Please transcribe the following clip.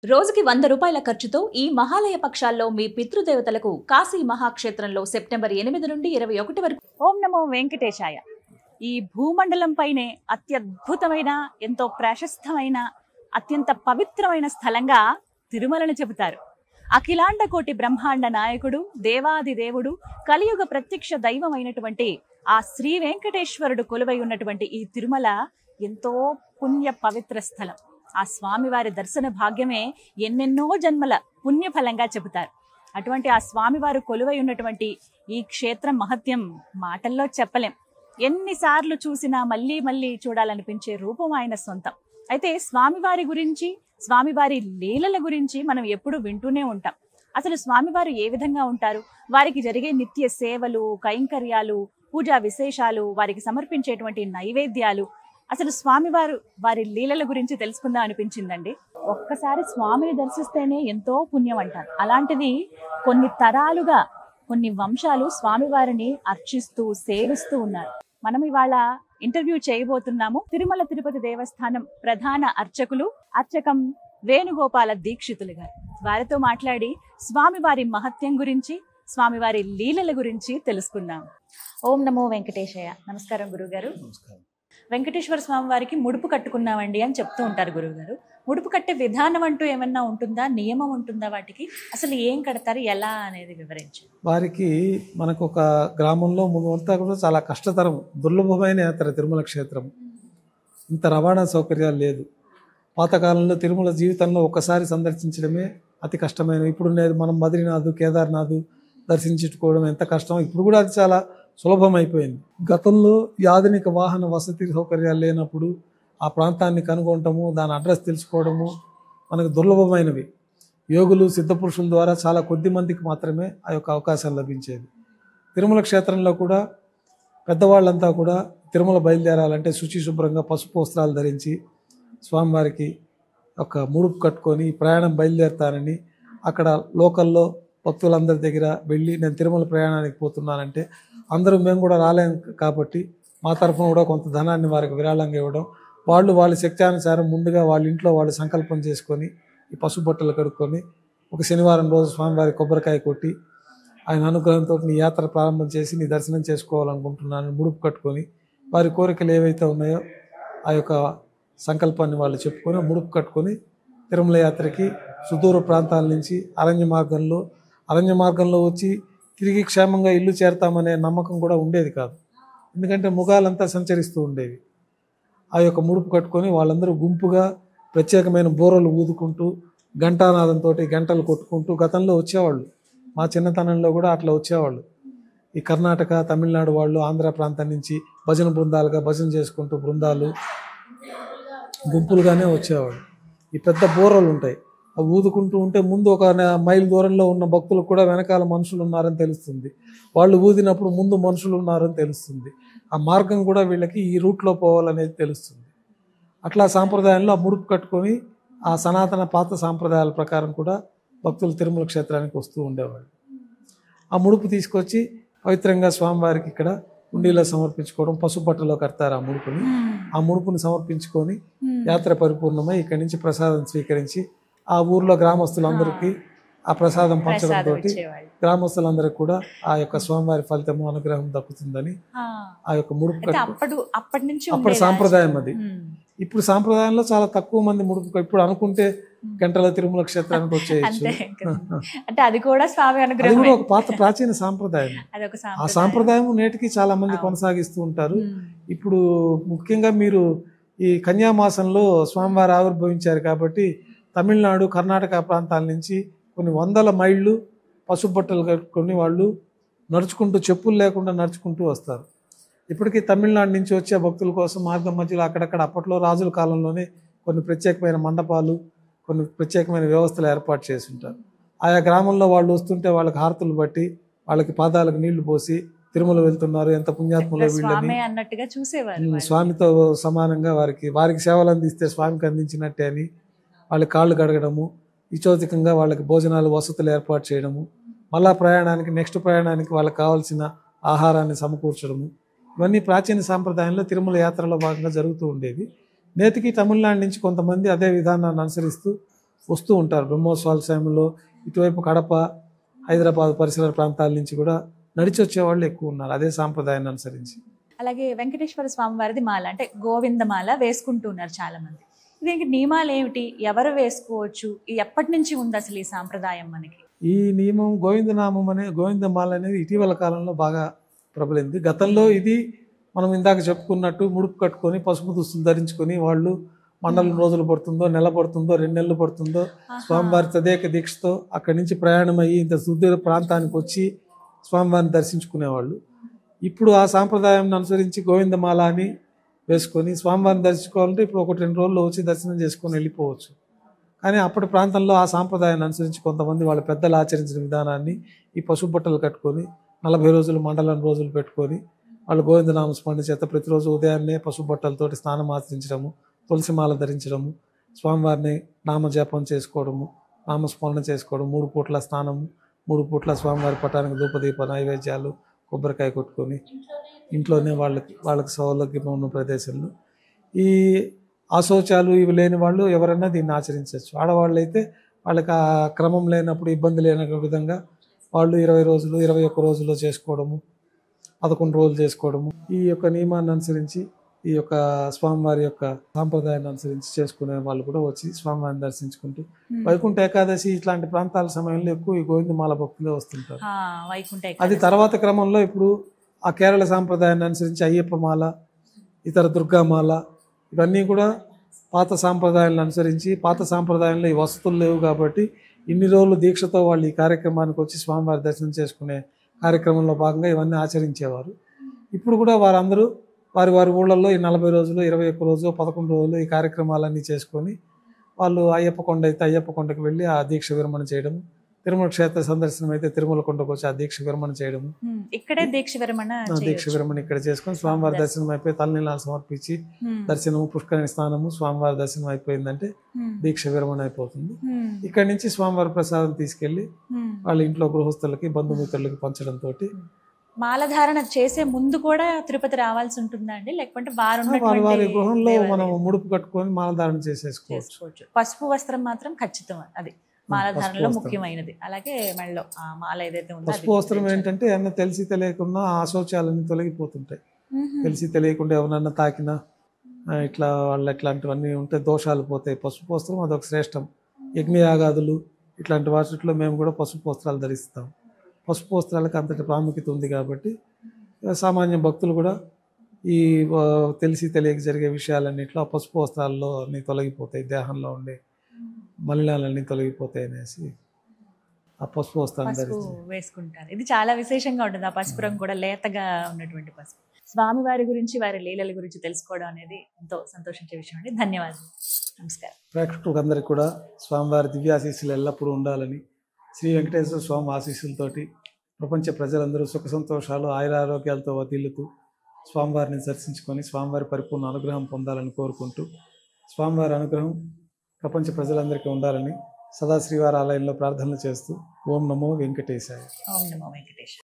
రోజుకి ₹100 ఖర్చుతో ఈ మహాలయ పక్షాల్లో మీ పితృదేవతలకు కాశీ మహాక్షేత్రంలో సెప్టెంబర్ 8 నుండి 21 వరకు. ఓం నమో వెంకటేశాయ. ఈ భూమండలం పైనే అత్యద్భుతమైన, ఎంతో ప్రశస్తమైన, అత్యంత పవిత్రమైన స్థలంగా తిరుమలను చెబుతారు. అఖిలాండ కోటి బ్రహ్మాండ నాయకుడు, దేవాది దేవుడు, కలియుగ ప్రత్యక్ష దైవమైనటువంటి ఆ శ్రీ వెంకటేశ్వరుడు కొలువై ఉన్నటువంటి ఈ తిరుమల ఎంతో పుణ్య పవిత్ర స్థలం. ఆ స్వామివారి దర్శన భాగ్యమే ఎన్నెన్నో జన్మల పుణ్యఫలంగా చెబుతారు. అటువంటి ఆ స్వామివారు కొలువై ఉన్నటువంటి ఈ క్షేత్రం మహత్యం మాటల్లో చెప్పలేం. ఎన్నిసార్లు చూసినా మళ్ళీ మళ్ళీ చూడాలనిపించే రూపం ఆయన సొంతం. అయితే స్వామివారి గురించి, స్వామివారి లీలల గురించి మనం ఎప్పుడు వింటూనే ఉంటాం. అసలు స్వామివారు ఏ విధంగా ఉంటారు, వారికి జరిగే నిత్య సేవలు, కైంకర్యాలు, పూజా విశేషాలు, వారికి సమర్పించేటువంటి నైవేద్యాలు, అసలు స్వామివారు వారి లీలల గురించి తెలుసుకుందాం అనిపించిందండి. ఒక్కసారి స్వామిని దర్శిస్తేనే ఎంతో పుణ్యం అంటారు. అలాంటిది కొన్ని తరాలుగా, కొన్ని వంశాలు స్వామివారిని అర్చిస్తూ సేవిస్తూ ఉన్నారు. మనం ఇవాళ ఇంటర్వ్యూ చేయబోతున్నాము తిరుమల తిరుపతి దేవస్థానం ప్రధాన అర్చకం వేణుగోపాల దీక్షితులు గారు. వారితో మాట్లాడి స్వామివారి మహత్యం గురించి, స్వామివారి లీలల గురించి తెలుసుకుందాం. ఓం నమో వెంకటేశయ్య. నమస్కారం గురుగారు. వెంకటేశ్వర స్వామి వారికి ముడుపు కట్టుకున్నామండి అని చెప్తూ ఉంటారు గురువుగారు. ముడుపు కట్టే విధానం అంటూ ఏమన్నా ఉంటుందా, నియమం ఉంటుందా వాటికి? అసలు ఏం కడతారు, ఎలా అనేది వివరించండి. వారికి మనకు ఒక గ్రామంలో ముందంతా కూడా చాలా కష్టతరం, దుర్లభమైన యాత్ర తిరుమల క్షేత్రం. ఇంత రవాణా సౌకర్యాలు లేదు. పాతకాలంలో తిరుమల జీవితంలో ఒక్కసారి సందర్శించడమే అతి కష్టమైన. ఇప్పుడు మనం బద్రీనాథ్, కేదార్నాథ్ దర్శించుకోవడం ఎంత కష్టం, ఇప్పుడు కూడా అది చాలా సులభం అయిపోయింది. గతంలో ఈ ఆధునిక వాహన వసతి సౌకర్యాలు లేనప్పుడు ఆ ప్రాంతాన్ని కనుగొనటము, దాని అడ్రస్ తెలుసుకోవడము మనకు దుర్లభమైనవి. యోగులు, సిద్ధపురుషుల ద్వారా చాలా కొద్ది మందికి మాత్రమే ఆ యొక్క అవకాశం లభించేది. తిరుమల క్షేత్రంలో కూడా పెద్దవాళ్ళంతా కూడా తిరుమల బయలుదేరాలంటే శుచి శుభ్రంగా పసుపు వస్త్రాలు ధరించి స్వామివారికి ఒక ముడుపు కట్టుకొని ప్రయాణం బయలుదేరుతారని, అక్కడ లోకల్లో భక్తులందరి దగ్గర వెళ్ళి నేను తిరుమల ప్రయాణానికి పోతున్నానంటే అందరూ మేము కూడా రాలేం కాబట్టి మా తరఫున కూడా కొంత ధనాన్ని వారికి విరాళంగా ఇవ్వడం, వాళ్ళ శక్త్యానుసారం ముందుగా వాళ్ళ ఇంట్లో వాళ్ళు సంకల్పం చేసుకొని ఈ పసుపు బట్టలు కడుక్కొని ఒక శనివారం రోజు స్వామివారి కొబ్బరికాయ కొట్టి ఆయన అనుగ్రహంతో నీ యాత్ర ప్రారంభం చేసి నీ దర్శనం చేసుకోవాలనుకుంటున్నాను ముడుపు కట్టుకొని వారి కోరికలు ఏవైతే ఉన్నాయో ఆ యొక్క సంకల్పాన్ని వాళ్ళు చెప్పుకొని ముడుపు కట్టుకొని తిరుమల యాత్రకి సుదూర ప్రాంతాల నుంచి అరణ్య మార్గంలో వచ్చి తిరిగి క్షేమంగా ఇల్లు చేరతామనే నమ్మకం కూడా ఉండేది కాదు. ఎందుకంటే ముఖాలంతా సంచరిస్తూ ఉండేవి. ఆ యొక్క ముడుపు కట్టుకొని వాళ్ళందరూ గుంపుగా ప్రత్యేకమైన బోరలు ఊదుకుంటూ ఘంటానాదంతో గంటలు కొట్టుకుంటూ గతంలో వచ్చేవాళ్ళు. మా చిన్నతనంలో కూడా అట్లా వచ్చేవాళ్ళు. ఈ కర్ణాటక, తమిళనాడు వాళ్ళు, ఆంధ్ర ప్రాంతం నుంచి భజన బృందాలుగా భజన చేసుకుంటూ బృందాలు గుంపులుగానే వచ్చేవాళ్ళు. ఈ పెద్ద బోరలు ఉంటాయి, అవి ఊదుకుంటూ ఉంటే ముందు ఒక మైల్ దూరంలో ఉన్న భక్తులకు కూడా వెనకాల మనుషులు ఉన్నారని తెలుస్తుంది. వాళ్ళు ఊదినప్పుడు ముందు మనుషులు ఉన్నారని తెలుస్తుంది. ఆ మార్గం కూడా వీళ్ళకి ఈ రూట్లో పోవాలనేది తెలుస్తుంది. అట్లా సాంప్రదాయంలో ఆ ముడుపు కట్టుకొని ఆ సనాతన పాత సాంప్రదాయాల ప్రకారం కూడా భక్తులు తిరుమల క్షేత్రానికి వస్తూ ఉండేవాళ్ళు. ఆ ముడుపు తీసుకొచ్చి పవిత్రంగా స్వామివారికి ఇక్కడ ఉండిలో సమర్పించుకోవడం, పసుపు బట్టలో కడతారు ఆ ముడుపుని సమర్పించుకొని యాత్ర పరిపూర్ణమై ఇక్కడి నుంచి ప్రసాదం స్వీకరించి ఆ ఊర్లో గ్రామస్తులందరికీ ఆ ప్రసాదం పంచడంతో గ్రామస్తులందరికీ కూడా ఆ యొక్క స్వామివారి ఫలితము, అనుగ్రహం దక్కుతుందని ఆ యొక్క ముడుపు అప్పటి సాంప్రదాయం అది. ఇప్పుడు సాంప్రదాయంలో చాలా తక్కువ మంది ముడుపు, ఇప్పుడు అనుకుంటే గంటల తిరుమల క్షేత్రానికి వచ్చేయచ్చు. అంటే అది కూడా స్వామి అనుగ్రహం. అది కూడా ఒక పాత ప్రాచీన సాంప్రదాయం. ఆ సాంప్రదాయం నేటికి చాలా మంది కొనసాగిస్తూ ఉంటారు. ఇప్పుడు ముఖ్యంగా మీరు ఈ కన్యామాసంలో స్వామివారు ఆవిర్భవించారు కాబట్టి తమిళనాడు, కర్ణాటక ప్రాంతాల నుంచి కొన్ని వందల మైళ్ళు పసుపు బట్టలు కట్టుకొని వాళ్ళు నడుచుకుంటూ, చెప్పులు లేకుండా నడుచుకుంటూ వస్తారు. ఇప్పటికీ తమిళనాడు నుంచి వచ్చే భక్తుల కోసం మార్గం మధ్యలో అక్కడక్కడ అప్పట్లో రాజుల కాలంలోనే కొన్ని ప్రత్యేకమైన మండపాలు, కొన్ని ప్రత్యేకమైన వ్యవస్థలు ఏర్పాటు చేసి ఉంటారు. ఆయా గ్రామంలో వాళ్ళు వస్తుంటే వాళ్ళకి హారతులు బట్టి వాళ్ళకి పాదాలకు నీళ్లు పోసి తిరుమల వెళ్తున్నారు, ఎంత పుణ్యాత్మలో వీళ్ళని అన్నట్టుగా చూసేవారు. స్వామితో సమానంగా వారికి సేవలు అందిస్తే స్వామికి అందించినట్టే అని వాళ్ళ కాళ్ళు కడగడము, ఇచోతికంగా వాళ్ళకి భోజనాలు, వసతులు ఏర్పాటు చేయడము, మళ్ళా నెక్స్ట్ ప్రయాణానికి వాళ్ళకి కావాల్సిన ఆహారాన్ని సమకూర్చడము, ఇవన్నీ ప్రాచీన సాంప్రదాయంలో తిరుమల యాత్రలో భాగంగా జరుగుతూ ఉండేవి. నేటికి తమిళనాడు నుంచి కొంతమంది అదే విధానాన్ని అనుసరిస్తూ వస్తూ ఉంటారు. బ్రహ్మోత్సవాల సమయంలో ఇటువైపు కడప, హైదరాబాద్ పరిసర ప్రాంతాల నుంచి కూడా నడిచి వచ్చేవాళ్ళు ఎక్కువ ఉన్నారు అదే సాంప్రదాయాన్ని అనుసరించి. అలాగే వెంకటేశ్వర స్వామి వారిది మాల అంటే గోవిందమాల వేసుకుంటున్నారు చాలా మంది. దీనికి నియమాలు ఏమిటి, ఎవరు వేసుకోవచ్చు, ఎప్పటి నుంచి ఉంది అసలు ఈ సాంప్రదాయం మనకి? ఈ నియమం గోవిందమాల అనేది ఇటీవల కాలంలో బాగా ప్రబలింది. గతంలో ఇది మనం ఇందాక చెప్పుకున్నట్టు ముడుపు కట్టుకొని పసుపు దుస్తులు ధరించుకొని వాళ్ళు మండలం రోజులు పడుతుందో, నెల పడుతుందో, 2 నెలలు పడుతుందో స్వామివారి తదేక దీక్షతో అక్కడి నుంచి ప్రయాణం అయ్యి ఇంత సుదూర ప్రాంతానికి వచ్చి స్వామివారిని దర్శించుకునేవాళ్ళు. ఇప్పుడు ఆ సాంప్రదాయాన్ని అనుసరించి గోవిందమాల అని వేసుకొని స్వామివారిని దర్శించుకోవాలంటే ఇప్పుడు 1-2 రోజుల్లో వచ్చి దర్శనం చేసుకొని వెళ్ళిపోవచ్చు. కానీ అప్పటి ప్రాంతంలో ఆ సాంప్రదాయాన్ని అనుసరించి కొంతమంది వాళ్ళ పెద్దలు ఆచరించిన విధానాన్ని ఈ పసుపు బట్టలు కట్టుకొని 40 రోజులు మండలం రోజులు పెట్టుకొని వాళ్ళు గోవిందనామ స్మరణ చేత ప్రతిరోజు ఉదయాన్నే పసుపు బట్టలతోటి స్నానం ఆచరించడము, తులసిమాల ధరించడము, స్వామివారిని నామజపం చేసుకోవడము, నామస్మరణ చేసుకోవడం, 3 పూట్ల స్నానము, 3 పూట్ల స్వామివారి పటానికి ధూపదీప నైవేద్యాలు, కొబ్బరికాయ కొట్టుకొని ఇంట్లోనే వాళ్ళకి సౌలభ్యం ఉన్న ప్రదేశంలో ఈ అశౌచాలు ఇవి లేని వాళ్ళు ఎవరైనా దీన్ని ఆచరించవచ్చు. ఆడవాళ్ళు అయితే వాళ్ళకి ఆ క్రమం లేనప్పుడు ఇబ్బంది లేని విధంగా వాళ్ళు 20 రోజులు 21 రోజుల్లో చేసుకోవడము, 11 రోజులు చేసుకోవడము, ఈ యొక్క నియమాన్ని అనుసరించి ఈ యొక్క స్వామివారి యొక్క సాంప్రదాయాన్ని అనుసరించి చేసుకునే వాళ్ళు కూడా వచ్చి స్వామివారిని దర్శించుకుంటూ వైకుంఠ ఏకాదశి ఇట్లాంటి ప్రాంతాల సమయంలో ఎక్కువ ఈ గోవిందమాల భక్తులే వస్తుంటారు. అది తర్వాత క్రమంలో ఇప్పుడు ఆ కేరళ సాంప్రదాయాన్ని అనుసరించి అయ్యప్పమాల, ఇతర దుర్గామాల ఇవన్నీ కూడా పాత సాంప్రదాయాలను అనుసరించి, పాత సాంప్రదాయంలో ఈ వసతులు లేవు కాబట్టి ఇన్ని రోజులు దీక్షతో వాళ్ళు ఈ కార్యక్రమానికి వచ్చి స్వామివారి దర్శనం చేసుకునే కార్యక్రమంలో భాగంగా ఇవన్నీ ఆచరించేవారు. ఇప్పుడు కూడా వారందరూ వారి ఊళ్ళల్లో ఈ 40 రోజులు 21 రోజులు 11 రోజులు ఈ కార్యక్రమాలన్నీ చేసుకొని వాళ్ళు అయ్యప్ప కొండ అయితే అయ్యప్ప కొండకు వెళ్ళి ఆ దీక్ష విరమణ చేయడం, తిరుమల క్షేత్ర సందర్శనం అయితే తిరుమల కొండకు వచ్చి ఆ దీక్ష విరమణ చేయడం, ఇక్కడే దీక్ష విరమణ ఇక్కడ చేసుకొని స్వామివారి దర్శనం అయిపోయి తలనీలాలు సమర్పించి దర్శనము, పుష్కరిణి స్నానము, స్వామివారి దర్శనం అయిపోయిందంటే దీక్ష విరమణ అయిపోతుంది. ఇక్కడి నుంచి స్వామివారి ప్రసాదం తీసుకెళ్లి వాళ్ళ ఇంట్లో గృహస్థులకి బంధుమిత్రులకి పంచడం తోటి మాలధారణ చేసే ముందు కూడా తిరుపతి రావాల్సి ఉంటుందా అండి, లేకపోతే వారి గృహంలో మనం ముడుపు కట్టుకొని మాలధారణ చేసేసుకోవచ్చు. పసుపు వస్త్రం మాత్రం ఖచ్చితం, అది మాలధారణలో ముఖ్యమైనది. అలాగే మెడలో మాల ఏదైతే ఉందో పసుపు వస్త్రం ఏంటంటే ఏమన్నా తెలిసి తెలియకుండా ఆ శౌచాలన్నీ తొలగిపోతుంటాయి. తెలిసి తెలియకుండా ఎవరన్నా తాకినా ఇట్లా వాళ్ళు ఇట్లాంటివన్నీ ఉంటే దోషాలు పోతాయి. పసుపు వస్త్రం అదొక శ్రేష్టం. యజ్ఞయాగాదులు ఇట్లాంటి వాటిలో మేము కూడా పసుపు వస్త్రాలు ధరిస్తాం. పసుపు వస్త్రాలకు అంతటి ప్రాముఖ్యత ఉంది కాబట్టి సామాన్య భక్తులు కూడా ఈ తెలిసి తెలియక జరిగే విషయాలన్నింటిలో ఆ పసుపు వస్త్రాల్లో అన్నీ తొలగిపోతాయి, దేహంలో ఉండే మలినాలన్నీ తొలగిపోతాయి అనేసి ఆ పసుపు వస్త్రాన్ని వేసుకుంటారు. ఇది చాలా విశేషంగా ఉంటుంది. ఆ పసుపు రంగు కూడా లేతగా ఉన్నటువంటి పసుపు. స్వామివారి గురించి, వారి లీలల గురించి తెలుసుకోవడం అనేది ఎంతో సంతోషించే విషయం అండి. ధన్యవాదాలు. నమస్కారం. ప్రేక్షకులందరికీ కూడా స్వామివారి దివ్యాశీస్సులు ఎల్లప్పుడూ ఉండాలని, శ్రీ వెంకటేశ్వర స్వామి ఆశీస్సులతోటి ప్రపంచ ప్రజలందరూ సుఖ సంతోషాలు ఆయురారోగ్యాలతో వదిలుతూ స్వామివారిని దర్శించుకొని స్వామివారి పరిపూర్ణ అనుగ్రహం పొందాలని కోరుకుంటూ, స్వామివారి అనుగ్రహం ప్రపంచ ప్రజలందరికీ ఉండాలని సదా శ్రీవారి ఆలయంలో ప్రార్థనలు చేస్తూ ఓం నమో వెంకటేశాయ. ఓం నమో వెంకటేశాయ.